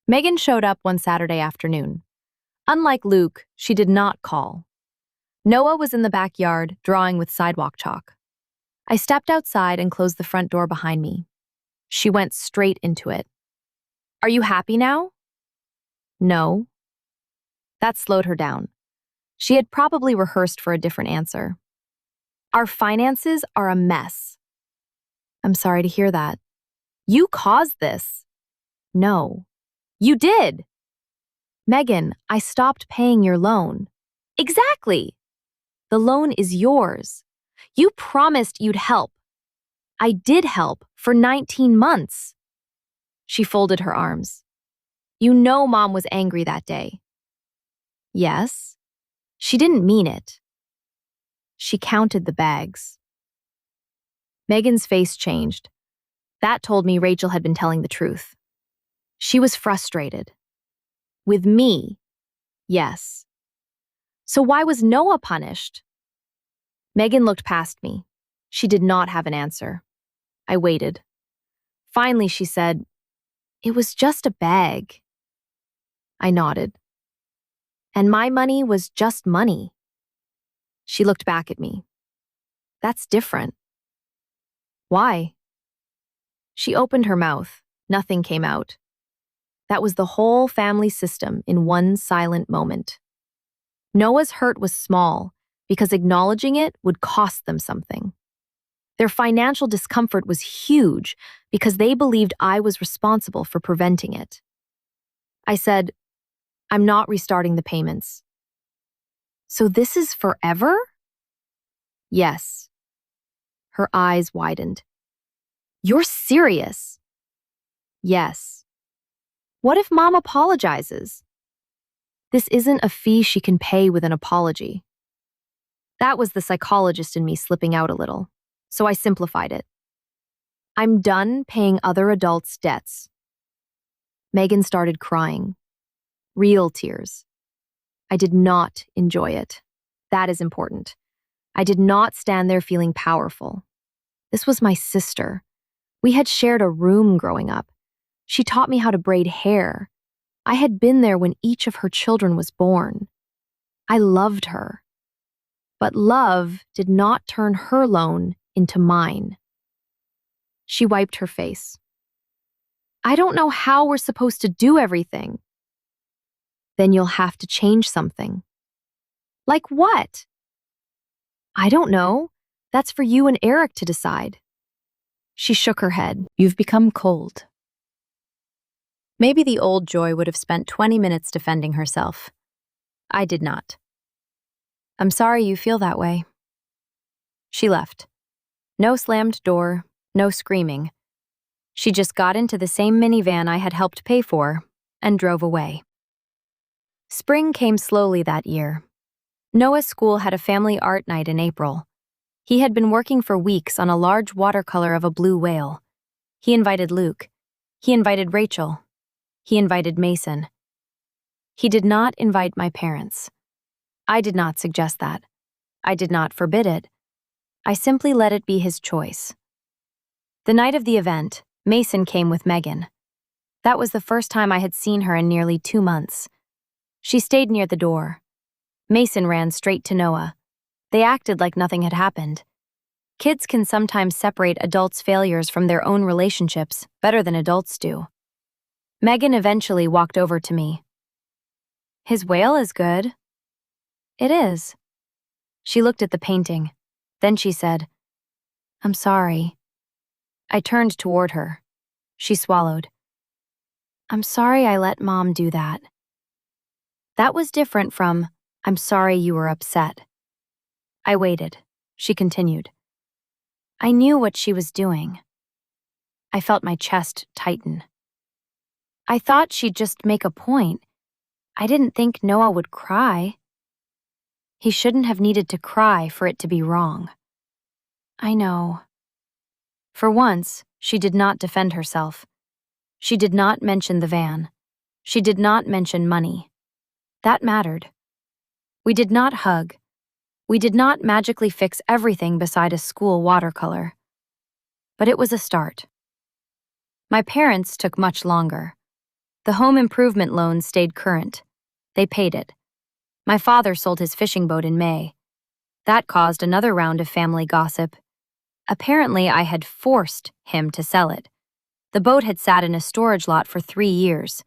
Megan showed up one Saturday afternoon. Unlike Luke, she did not call. Noah was in the backyard, drawing with sidewalk chalk. I stepped outside and closed the front door behind me. She went straight into it. Are you happy now? No. That slowed her down. She had probably rehearsed for a different answer. Our finances are a mess. I'm sorry to hear that. You caused this. No. You did. Megan, I stopped paying your loan. Exactly. The loan is yours. You promised you'd help. I did help for 19 months. She folded her arms. You know Mom was angry that day. Yes. She didn't mean it. She counted the bags. Megan's face changed. That told me Rachel had been telling the truth. She was frustrated. With me, yes. So why was Noah punished? Megan looked past me. She did not have an answer. I waited. Finally, she said, it was just a bag. I nodded. And my money was just money. She looked back at me. That's different. Why? She opened her mouth. Nothing came out. That was the whole family system in one silent moment. Noah's hurt was small because acknowledging it would cost them something. Their financial discomfort was huge because they believed I was responsible for preventing it. I said, I'm not restarting the payments. So this is forever? Yes. Her eyes widened. You're serious? Yes. What if Mom apologizes? This isn't a fee she can pay with an apology. That was the psychologist in me slipping out a little, so I simplified it. I'm done paying other adults' debts. Megan started crying. Real tears. I did not enjoy it. That is important. I did not stand there feeling powerful. This was my sister. We had shared a room growing up. She taught me how to braid hair. I had been there when each of her children was born. I loved her. But love did not turn her loan into mine. She wiped her face. I don't know how we're supposed to do everything. Then you'll have to change something. Like what? I don't know. That's for you and Eric to decide. She shook her head. You've become cold. Maybe the old Joy would have spent 20 minutes defending herself. I did not. I'm sorry you feel that way. She left. No slammed door, no screaming. She just got into the same minivan I had helped pay for and drove away. Spring came slowly that year. Noah's school had a family art night in April. He had been working for weeks on a large watercolor of a blue whale. He invited Luke. He invited Rachel. He invited Mason. He did not invite my parents. I did not suggest that. I did not forbid it. I simply let it be his choice. The night of the event, Mason came with Megan. That was the first time I had seen her in nearly 2 months. She stayed near the door. Mason ran straight to Noah. They acted like nothing had happened. Kids can sometimes separate adults' failures from their own relationships better than adults do. Megan eventually walked over to me. His whale is good. It is. She looked at the painting. Then she said, I'm sorry. I turned toward her. She swallowed. I'm sorry I let Mom do that. That was different from, I'm sorry you were upset. I waited. She continued. I knew what she was doing. I felt my chest tighten. I thought she'd just make a point. I didn't think Noah would cry. He shouldn't have needed to cry for it to be wrong. I know. For once, she did not defend herself. She did not mention the van. She did not mention money. That mattered. We did not hug. We did not magically fix everything beside a school watercolor. But it was a start. My parents took much longer. The home improvement loan stayed current. They paid it. My father sold his fishing boat in May. That caused another round of family gossip. Apparently, I had forced him to sell it. The boat had sat in a storage lot for 3 years.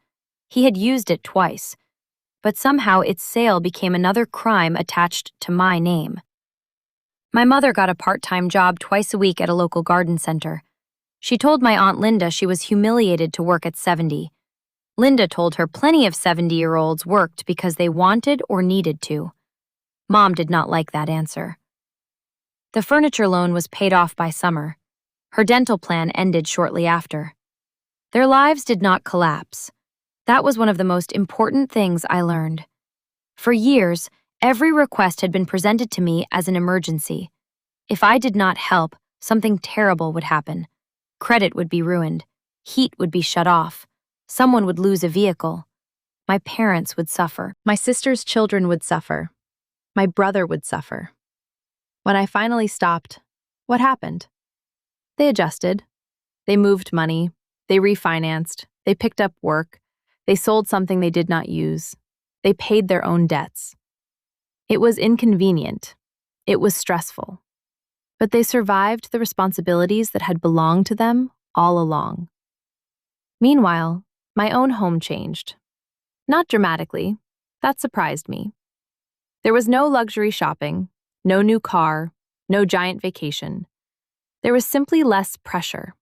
He had used it twice. But somehow its sale became another crime attached to my name. My mother got a part-time job twice a week at a local garden center. She told my Aunt Linda she was humiliated to work at 70. Linda told her plenty of 70-year-olds worked because they wanted or needed to. Mom did not like that answer. The furniture loan was paid off by summer. Her dental plan ended shortly after. Their lives did not collapse. That was one of the most important things I learned. For years, every request had been presented to me as an emergency. If I did not help, something terrible would happen. Credit would be ruined. Heat would be shut off. Someone would lose a vehicle. My parents would suffer. My sister's children would suffer. My brother would suffer. When I finally stopped, what happened? They adjusted. They moved money. They refinanced. They picked up work. They sold something they did not use. They paid their own debts. It was inconvenient. It was stressful. But they survived the responsibilities that had belonged to them all along. Meanwhile, my own home changed. Not dramatically. That surprised me. There was no luxury shopping, no new car, no giant vacation. There was simply less pressure.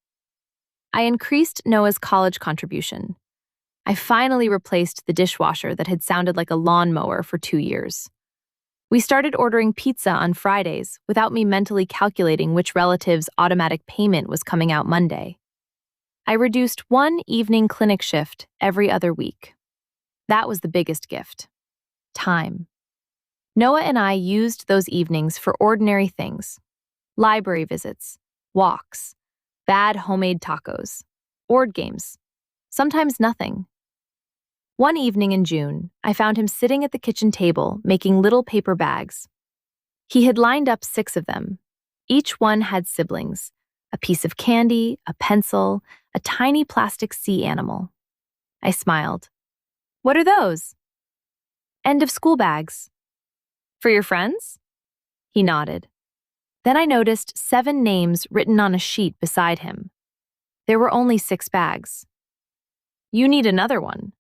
I increased Noah's college contribution. I finally replaced the dishwasher that had sounded like a lawnmower for 2 years. We started ordering pizza on Fridays without me mentally calculating which relative's automatic payment was coming out Monday. I reduced 1 evening clinic shift every other week. That was the biggest gift. Time. Noah and I used those evenings for ordinary things. Library visits, walks, bad homemade tacos, board games, sometimes nothing. One evening in June, I found him sitting at the kitchen table making little paper bags. He had lined up 6 of them. Each one had siblings, a piece of candy, a pencil, a tiny plastic sea animal. I smiled. What are those? End of school bags. For your friends? He nodded. Then I noticed 7 names written on a sheet beside him. There were only 6 bags. You need another one.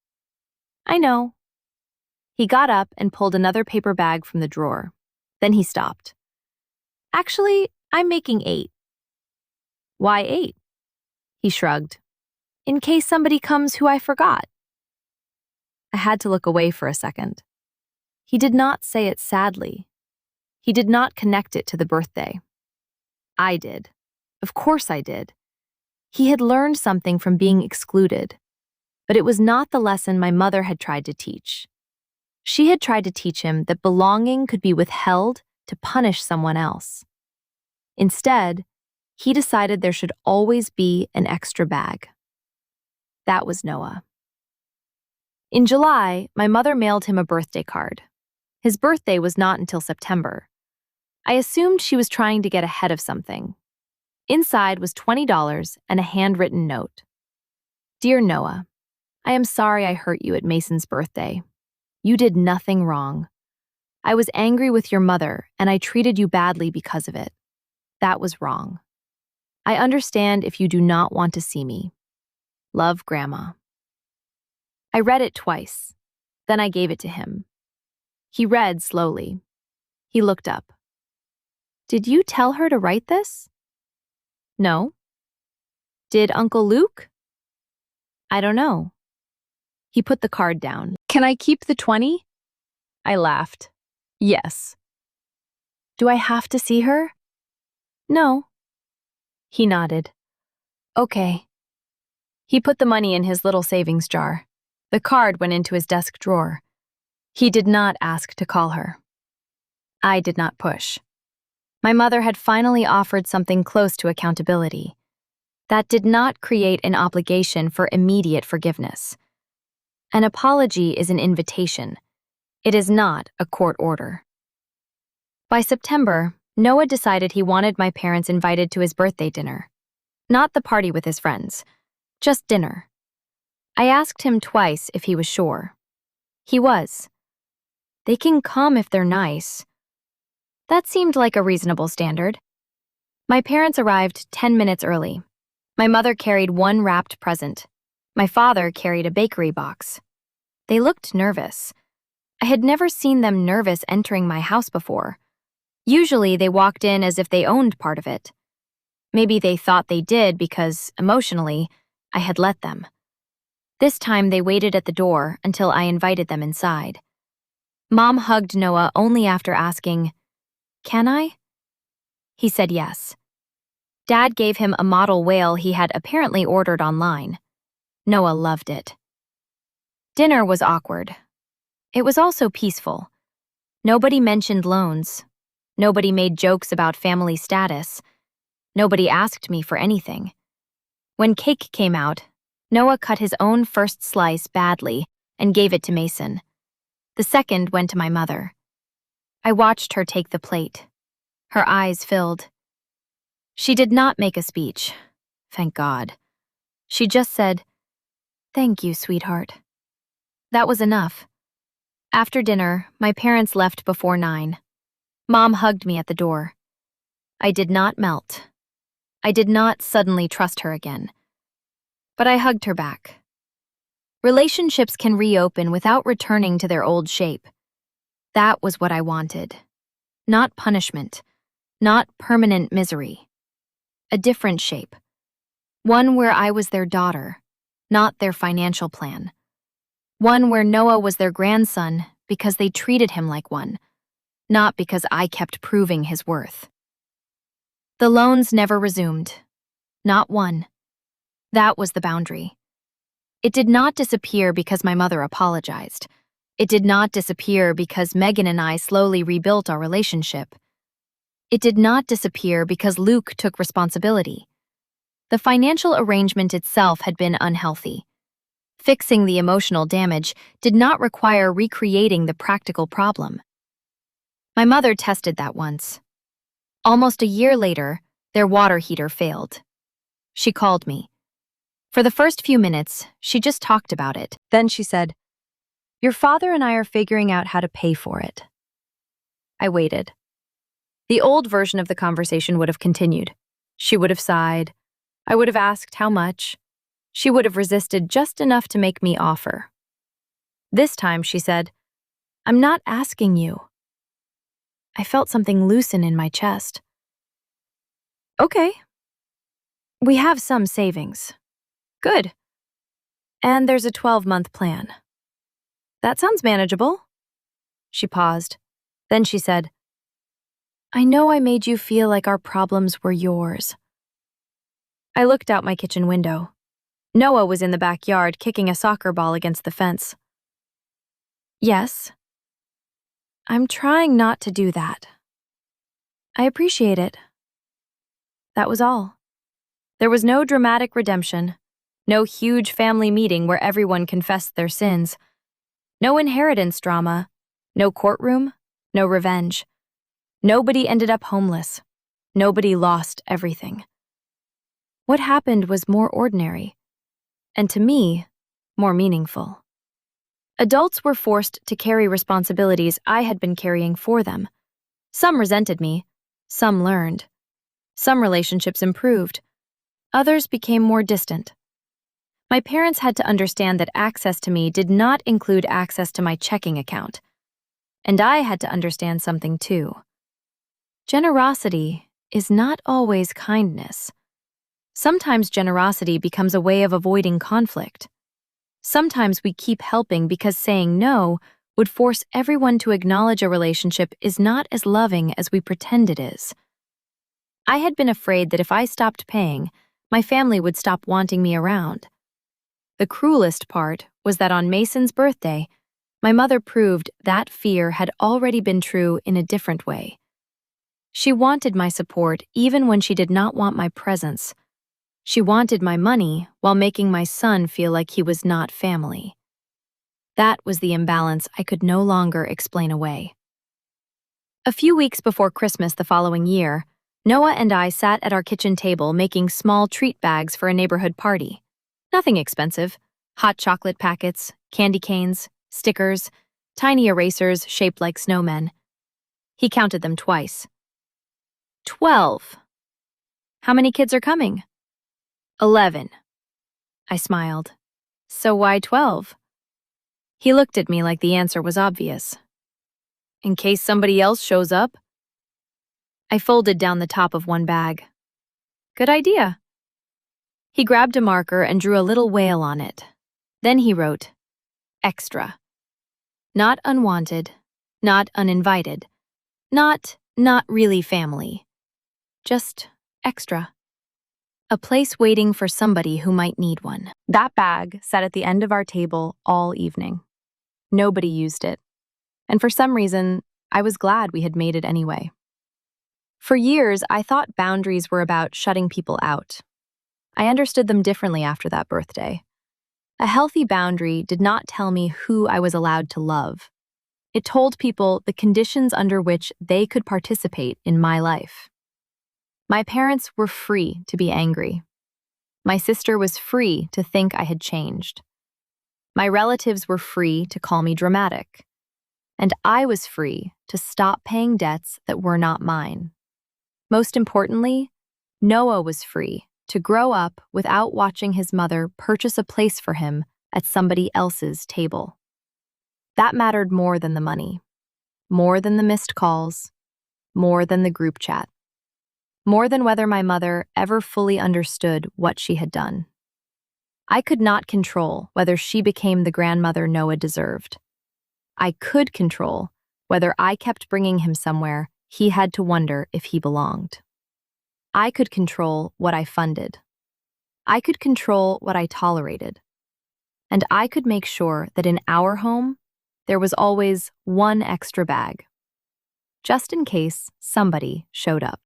I know. He got up and pulled another paper bag from the drawer. Then he stopped. Actually, I'm making 8. Why 8? He shrugged. In case somebody comes who I forgot. I had to look away for a second. He did not say it sadly. He did not connect it to the birthday. I did. Of course I did. He had learned something from being excluded, but it was not the lesson my mother had tried to teach. She had tried to teach him that belonging could be withheld to punish someone else. Instead, he decided there should always be an extra bag. That was Noah. In July, my mother mailed him a birthday card. His birthday was not until September. I assumed she was trying to get ahead of something. Inside was $20 and a handwritten note. Dear Noah, I am sorry I hurt you at Mason's birthday. You did nothing wrong. I was angry with your mother and I treated you badly because of it. That was wrong. I understand if you do not want to see me. Love, Grandma. I read it twice. Then I gave it to him. He read slowly. He looked up. Did you tell her to write this? No. Did Uncle Luke? I don't know. He put the card down. Can I keep the 20? I laughed. Yes. Do I have to see her? No. He nodded. Okay. He put the money in his little savings jar. The card went into his desk drawer. He did not ask to call her. I did not push. My mother had finally offered something close to accountability. That did not create an obligation for immediate forgiveness. An apology is an invitation. It is not a court order. By September, Noah decided he wanted my parents invited to his birthday dinner. Not the party with his friends, just dinner. I asked him twice if he was sure. He was. They can come if they're nice. That seemed like a reasonable standard. My parents arrived 10 minutes early. My mother carried one wrapped present. My father carried a bakery box. They looked nervous. I had never seen them nervous entering my house before. Usually they walked in as if they owned part of it. Maybe they thought they did because, emotionally, I had let them. This time they waited at the door until I invited them inside. Mom hugged Noah only after asking, "Can I?" He said yes. Dad gave him a model whale he had apparently ordered online. Noah loved it. Dinner was awkward. It was also peaceful. Nobody mentioned loans. Nobody made jokes about family status. Nobody asked me for anything. When cake came out, Noah cut his own first slice badly and gave it to Mason. The second went to my mother. I watched her take the plate. Her eyes filled. She did not make a speech. Thank God. She just said, "Thank you, sweetheart." That was enough. After dinner, my parents left before 9. Mom hugged me at the door. I did not melt. I did not suddenly trust her again. But I hugged her back. Relationships can reopen without returning to their old shape. That was what I wanted. Not punishment. Not permanent misery. A different shape. One where I was their daughter, not their financial plan. One where Noah was their grandson because they treated him like one, not because I kept proving his worth. The loans never resumed. Not one. That was the boundary. It did not disappear because my mother apologized. It did not disappear because Megan and I slowly rebuilt our relationship. It did not disappear because Luke took responsibility. The financial arrangement itself had been unhealthy. Fixing the emotional damage did not require recreating the practical problem. My mother tested that once. Almost a year later, their water heater failed. She called me. For the first few minutes, she just talked about it. Then she said, "Your father and I are figuring out how to pay for it." I waited. The old version of the conversation would have continued. She would have sighed. I would have asked how much. She would have resisted just enough to make me offer. This time, she said, "I'm not asking you." I felt something loosen in my chest. "Okay. We have some savings." "Good. And there's a 12-month plan." "That sounds manageable." She paused. Then she said, "I know I made you feel like our problems were yours." I looked out my kitchen window. Noah was in the backyard kicking a soccer ball against the fence. "Yes. I'm trying not to do that." "I appreciate it." That was all. There was no dramatic redemption, no huge family meeting where everyone confessed their sins, no inheritance drama, no courtroom, no revenge. Nobody ended up homeless. Nobody lost everything. What happened was more ordinary, and to me, more meaningful. Adults were forced to carry responsibilities I had been carrying for them. Some resented me, some learned. Some relationships improved. Others became more distant. My parents had to understand that access to me did not include access to my checking account. And I had to understand something too. Generosity is not always kindness. Sometimes generosity becomes a way of avoiding conflict. Sometimes we keep helping because saying no would force everyone to acknowledge a relationship is not as loving as we pretend it is. I had been afraid that if I stopped paying, my family would stop wanting me around. The cruelest part was that on Mason's birthday, my mother proved that fear had already been true in a different way. She wanted my support even when she did not want my presence. She wanted my money while making my son feel like he was not family. That was the imbalance I could no longer explain away. A few weeks before Christmas the following year, Noah and I sat at our kitchen table making small treat bags for a neighborhood party. Nothing expensive: hot chocolate packets, candy canes, stickers, tiny erasers shaped like snowmen. He counted them twice. 12. How many kids are coming? 11. I smiled. So why 12? He looked at me like the answer was obvious. In case somebody else shows up? I folded down the top of one bag. Good idea. He grabbed a marker and drew a little whale on it. Then he wrote, extra. Not unwanted, not uninvited, not really family. Just extra. A place waiting for somebody who might need one. That bag sat at the end of our table all evening. Nobody used it. And for some reason, I was glad we had made it anyway. For years, I thought boundaries were about shutting people out. I understood them differently after that birthday. A healthy boundary did not tell me who I was allowed to love. It told people the conditions under which they could participate in my life. My parents were free to be angry. My sister was free to think I had changed. My relatives were free to call me dramatic. And I was free to stop paying debts that were not mine. Most importantly, Noah was free to grow up without watching his mother purchase a place for him at somebody else's table. That mattered more than the money, more than the missed calls, more than the group chat, more than whether my mother ever fully understood what she had done. I could not control whether she became the grandmother Noah deserved. I could control whether I kept bringing him somewhere he had to wonder if he belonged. I could control what I funded. I could control what I tolerated. And I could make sure that in our home, there was always one extra bag, just in case somebody showed up.